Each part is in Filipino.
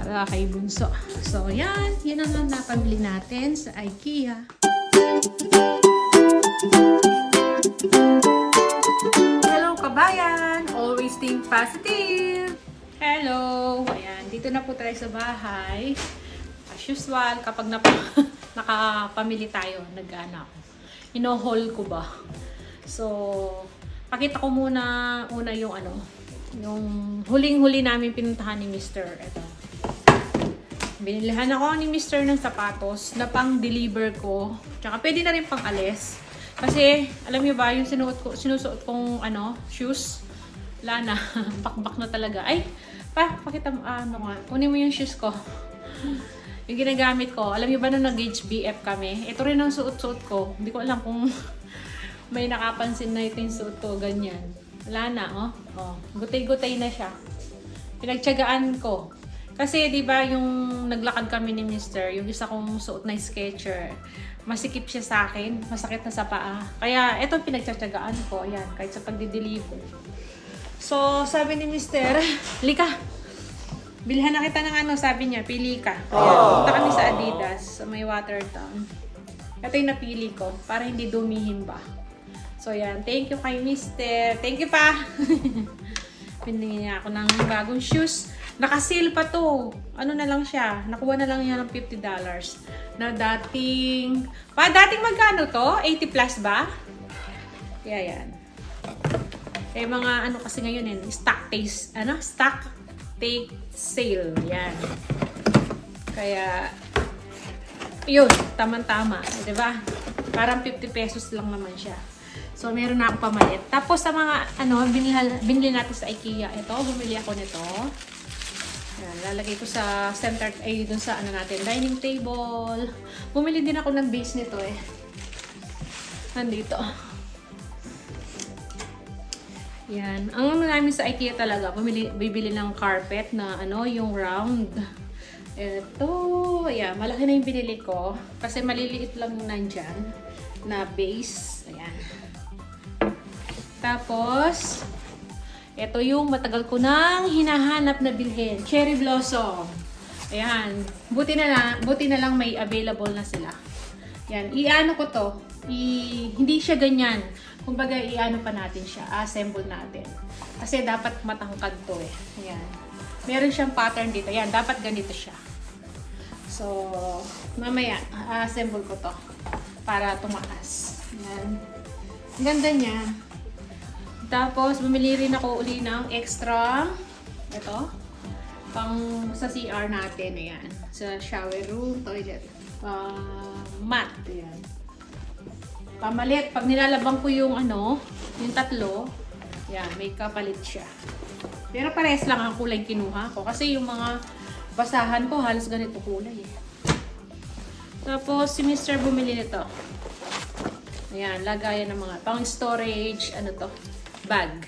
para kay Bunso. So, yan. Yan ang napabili natin sa IKEA. Hello, kabayan! Always think positive! Hello! Ayan, dito na po tayo sa bahay. As usual, kapag nakapamili tayo, nag-ano ako. Ino-haul ko ba? So, pakita ko muna yung yung huling-huli namin pinuntahan ni Mr. Ito. Binilihan ako ni Mr. ng sapatos na pang-deliver ko. Tsaka pwede na rin pang-alis. Kasi, alam niyo ba, yung sinusuot kong shoes, wala na. Bakbak na talaga. Ay, pakita mo, kunin mo yung shoes ko. Yung ginagamit ko, alam niyo ba nung nag-HBF kami? Ito rin ang suot-suot ko. Hindi ko alam kung may nakapansin na ito yung suot ko, ganyan. Wala na, oh. Gutay-gutay na siya. Pinagtiyagaan ko. Kasi, di ba, yung naglakad kami ni Mr., yung isa kong suot na Skechers, masikip siya sa akin, masakit na sa paa. Kaya, ito pinagtiyagaan ko, ayan, kahit sa pagdi-deliver. So, sabi ni Mr., lika, bilhan na kita ng sabi niya, pili ka. Kaya, punta kami sa Adidas, sa may Watertown. Ito yung napili ko, para hindi dumihin ba. So, yan. Thank you kay Mr. Thank you pa! Pinili niya ako ng bagong shoes. Naka-sale pa to. Ano na lang siya? Nakuha na lang yan ng $50. Na dating magkano to? 80 plus ba? Yeah, yan. Eh, mga kasi ngayon stock take sale. Yan. Kaya, yun, tamang-tama. Diba? Parang 50 pesos lang naman siya. So, meron na ako pamalit. Tapos, sa mga, binili natin sa IKEA. Ito, bumili ako nito. Yan, lalagay ko sa center, dun sa, natin, dining table. Bumili din ako ng base nito, Nandito. Yan. Ang namin sa IKEA talaga, bibili ng carpet na, yung round. Ito, ayan, malaki na yung binili ko. Kasi maliliit lang yung nandyan na base. Ayan. Tapos, ito yung matagal ko nang hinahanap na bilhin. Cherry Blossom. Ayan. Buti na lang may available na sila. Ayan. I-ano ko to. Hindi siya ganyan. Kumbaga, i-ano pa natin siya. Assemble natin. Kasi dapat matangkad to Ayan. Meron siyang pattern dito. Ayan. Dapat ganito siya. So, mamaya, assemble ko to. Para tumakas. Ayan. Ganda niya. Tapos, bumili rin ako uli ng extra, ito, pang sa CR natin, ayan. Sa shower room, toilet, mat, ayan. Pamalit, pag nilalabang ko yung yung tatlo, ayan, may kapalit siya. Pero parehas lang ang kulay kinuha ko, kasi yung mga basahan ko, halos ganito kulay, Tapos, si Mr. bumili nito. Ayan, lagayan ng mga pang storage, bag.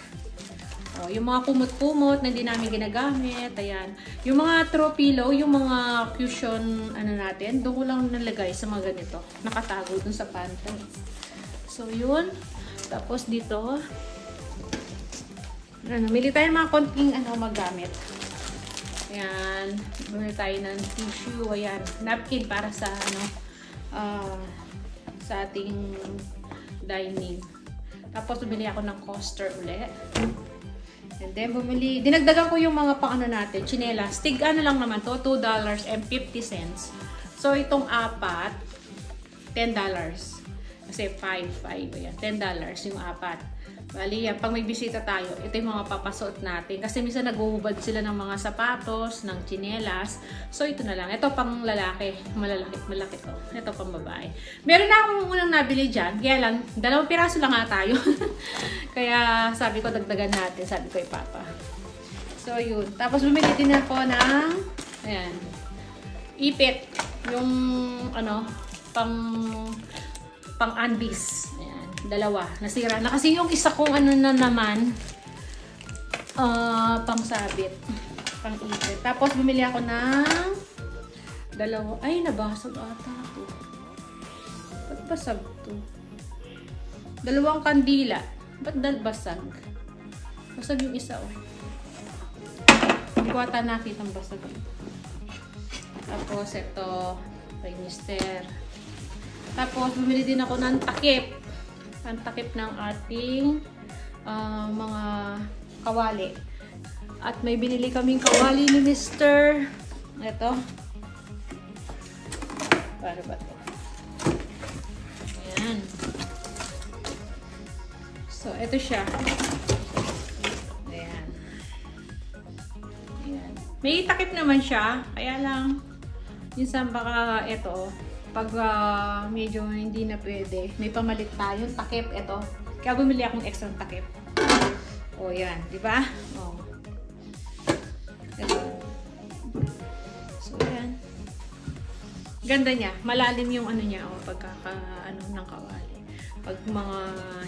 Yung mga kumot-kumot na hindi namin ginagamit. Ayan. Yung mga throw pillow, yung mga cushion, natin, doon ko lang nalagay sa mga ganito. Nakatago dun sa pantry. So, yun. Tapos dito, mili tayo mga konting magamit. Ayan. Bumili tayo ng tissue. Ayan. Napkin para sa, sa ating dining. Tapos, bumili ako ng coaster ulit. And then, dinagdagan ko yung mga natin, chinelas. Tig lang naman to, $2.50. So, itong apat, $10. Kasi 5, ayan, $10 yung apat. Bali, yan, pag may bisita tayo, ito yung mga papasuot natin. Kasi minsan naghuhubad sila ng mga sapatos, ng chinelas. So, ito na lang. Ito pang lalaki. Malaki to. Ito pang babae. Meron na akong unang nabili dyan. Kaya lang, 2 piraso lang nga tayo. Kaya, sabi ko, dagdagan natin. Sabi ko, Papa. So, yun. Tapos, bumili din ako ng, ayan, ipit. Yung, pang undies. Ayan. 2. Nasira na. Kasi yung isa kong naman, pang sabit. Pang ipit. Tapos, bumili ako ng 2. Ay, nabasag ata ako. Ba't basag to? 2 kandila. Ba't basag? Basag yung isa, Hindi ko ata nakita ang basag. Tapos ito, kay Mister. Tapos bumili din ako ng takip. Ang takip ng ating mga kawali. At may binili kaming kawali ni Mister. Ito. Para ba ito? Ayan. So, ito siya. Ayan. Ayan. May takip naman siya. Kaya lang, minsan baka ito, pag medyo hindi na pwede, may pamalit tayong takip. Ito. Kaya bumili akong extra takip. O, yan. Diba? O. Ito. So, yan. Ganda niya. Malalim yung ano niya, pagkaka-ano ng kawali. Pag mga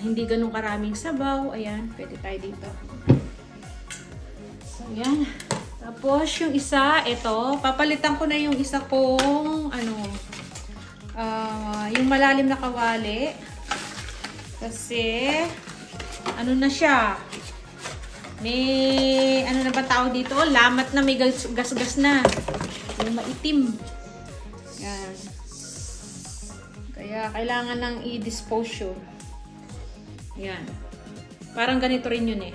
hindi ganun karaming sabaw, ayan, pwede tayo dito. So, ayan. Tapos, yung isa, ito, papalitan ko na yung isa kong, yung malalim na kawali. Kasi, ano na siya? May, ano na ba tawag dito? Lamat na, may gas-gas na. Yung maitim. Yan. Kaya, kailangan ng i-dispose yun. Yan. Parang ganito rin yun eh.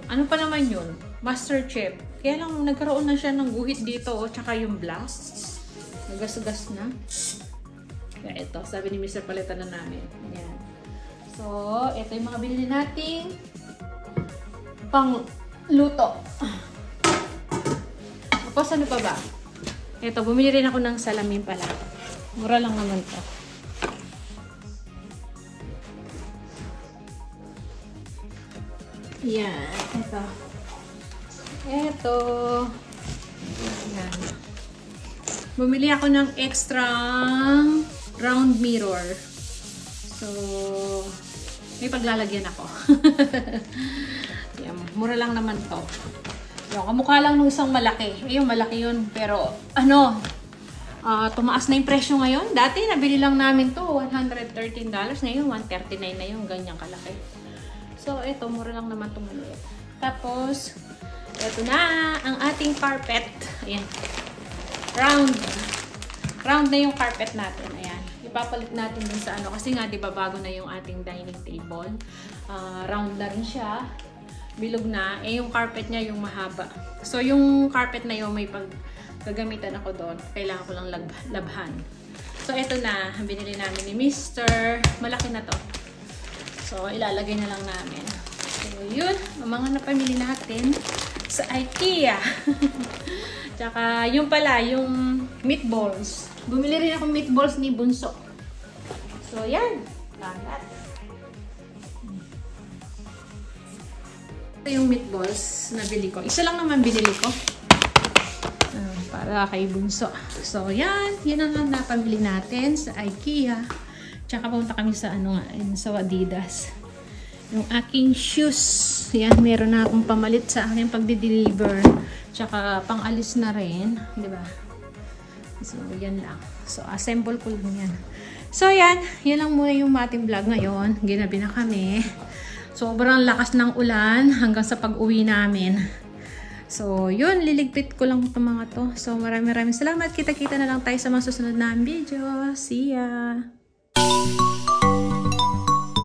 Ano pa naman yun? Master Chef. Kaya lang, nagkaroon na siya ng guhit dito, tsaka yung blast. Nagas-gas na. Kaya ito, sabi ni Mr. Palitan na namin. Yan. So, ito yung mga binili nating pang luto. Tapos, ano pa ba? Ito, bumili rin ako ng salamin pala. Mura lang naman to. Yan. Ito. Ito. Yan. Bumili ako ng extra round mirror. So, may paglalagyan ako. Yan. Mura lang naman to. Yung kamukha lang ng isang malaki. Yung malaki yun. Pero, tumaas na yung presyo ngayon. Dati, nabili lang namin to $113. Ngayon, $139 na yung ganyang kalaki. So, ito, mura lang naman itong maliit. Tapos, ito na ang ating carpet. Ayan. Round. Round na yung carpet natin. Ayan. Ipapalit natin dun sa ano. Kasi nga, di ba, bago na yung ating dining table. Round na rin siya. Bilog na. Eh, yung carpet niya yung mahaba. So, yung carpet na yung may paggagamitan ako doon. Kailangan ko lang labhan. So, ito na. Binili namin ni Mr. Malaki na to. So, ilalagay na lang namin. So, yun. Ang mga napamili natin sa IKEA. Tsaka, yung pala, yung meatballs. Bumili rin ako meatballs ni Bunso. So, yan. Lahat. Ito yung meatballs na bili ko. Isa lang naman binili ko. Para kay Bunso. So, yan. Yan ang napamili natin sa IKEA. Tsaka pumunta kami sa sa Adidas. Yung aking shoes. Yan, meron na akong pamalit sa aking pagdi-deliver. Tsaka pang-alis na rin. Diba? So, yan lang. So, assemble ko lang yan. So, yan. Yan lang muna yung ating vlog ngayon. Ginabi na kami. Sobrang lakas ng ulan hanggang sa pag-uwi namin. So, yun. Liligpit ko lang itong mga to. So, maraming salamat. Kita-kita na lang tayo sa mga susunod na video. See ya!